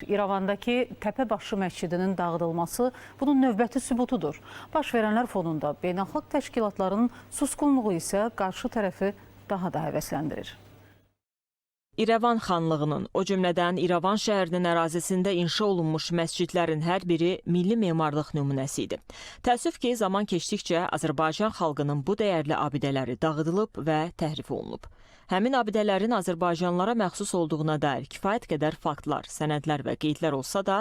İrəvandakı Təpəbaşı məscidinin dağıdılması bunun növbəti sübutudur. Baş verənlər fonunda beynəlxalq təşkilatların susqunluğu isə qarşı tərəfi daha da həvəsləndirir. İrəvan xanlığının, o cümlədən İrəvan şəhərinin ərazisində inşa olunmuş məscidlərin hər biri milli memarlıq nümunəsi idi. Təəssüf ki, zaman keçdikcə Azərbaycan xalqının bu dəyərli abidələri dağıdılıb və təhrif olunub. Həmin abidələrin Azərbaycanlılara məxsus olduğuna dair kifayət qədər faktlar, sənədlər və qeydlər olsa da,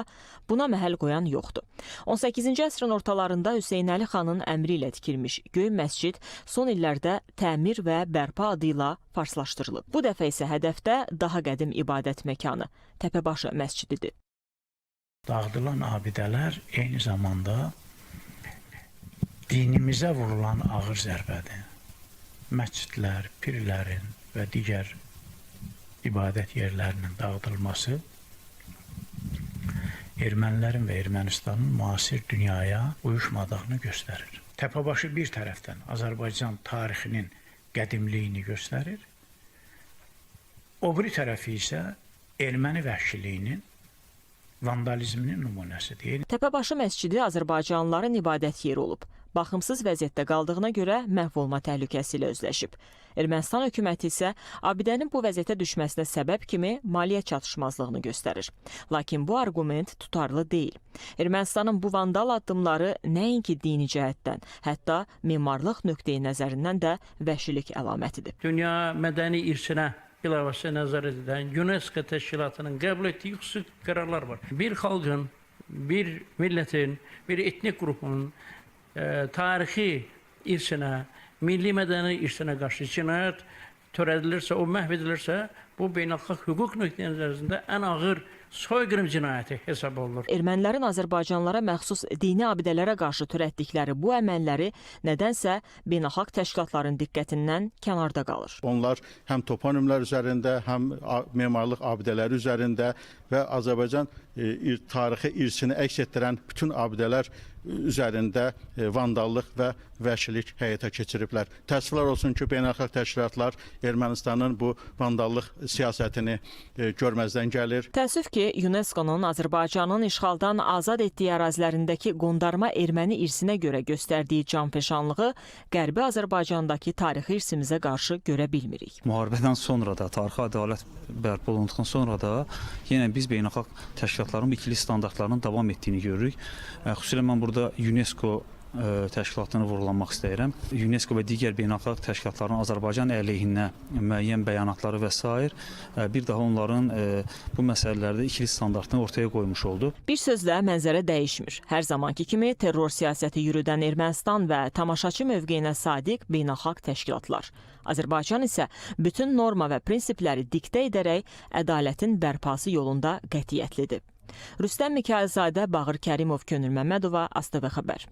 buna məhəl qoyan yoxdur. 18-ci əsrin ortalarında Hüseynəli xanın əmri ilə tikilmiş Göy məscid son illərdə təmir və bərpa adı ilə farslaşdırılıb. Bu dəfə isə hədəfdə daha qədim ibadət məkanı Təpəbaşı məscididir. Dağıdılan abidələr eyni zamanda dinimizə vurulan ağır zərbədir. Məscidlər, pirlərin və digər ibadət yerlərinin dağıdılması ermənilərin və Ermənistanın müasir dünyaya uyuşmadığını göstərir. Təpəbaşı bir tərəfdən Azərbaycan tarixinin qədimliyini göstərir, o biri tərəfi isə erməni vəhşiliyinin, vandalizminin nümunəsidir. Təpəbaşı məscidi Azərbaycanlıların ibadət yeri olub. Baxımsız vəziyyətdə qaldığına görə məhv olma təhlükəsi ilə üzləşib. Ermənistan hökuməti isə abidənin bu vəziyyətə düşməsinə səbəb kimi maliyyə çatışmazlığını göstərir. Lakin bu arqument tutarlı deyil. Ermənistanın bu vandal addımları nəinki dini cəhətdən, hətta memarlıq nöqteyi nəzərindən də vəhşilik əlamətidir. Dünya mədəni irsinə ilavəsi nəzarət edən UNESCO təşkilatının qəbul etdiyi xüsusi qərarlar var. Bir xalqın, bir millətin, bir etnik qrupunun tarixi irsinə, milli mədəni irsinə qarşı cinayət törədilirsə, o məhv edilirsə, bu beynəlxalq hüquq nöqteyi nəzərində ən ağır soyqırım cinayəti hesab olunur. Ermənilərin Azərbaycanlılara məxsus dini abidələrə qarşı törətdikləri bu əməlləri nədənsə beynəlxalq təşkilatların diqqətindən kənarda qalır. Onlar həm toponimlər üzərində, həm memarlıq abidələri üzərində və Azərbaycan tarixi irsini əks etdirən bütün abidələr üzərində vandallıq və vəhşilik həyata keçiriblər. Təəssüflər olsun ki, beynəlxalq təşkilatlar Ermənistanın bu vandallıq siyasətini görməzdən gəlir. Təəssüf ki, UNESCO-nun Azərbaycanın işğaldan azad etdiyi ərazilərindəki qondarma erməni irsinə görə göstərdiyi canfəşanlığı Qərbi Azərbaycandakı tarixi irsimizə qarşı görə bilmirik. Müharibədən sonra da, tarixi ədalət bərpa olunduqdan sonra da yenə biz beynəlxalq təşkilatların ikili standartlarının davam etdiyini görürük. Xüsusilə mən burada UNESCO təşkilatını vurğulamaq istəyirəm. UNESCO və digər beynəlxalq təşkilatların Azərbaycan əleyhinə müəyyən bəyanatları və s. bir daha onların bu məsələlərdə ikili standartını ortaya qoymuş oldu. Bir sözlə mənzərə dəyişmir. Hər zamanki kimi terror siyasəti yürüdən Ermənistan və tamaşaçı mövqeyinə sadiq beynəlxalq təşkilatlar. Azərbaycan isə bütün norma və prinsipləri diktə edərək ədalətin bərpası yolunda qətiyyətlidir. Rüstəm Mikayılzadə, Bağır Kərimov, Könül Məmmədova, ASTV Xəbər.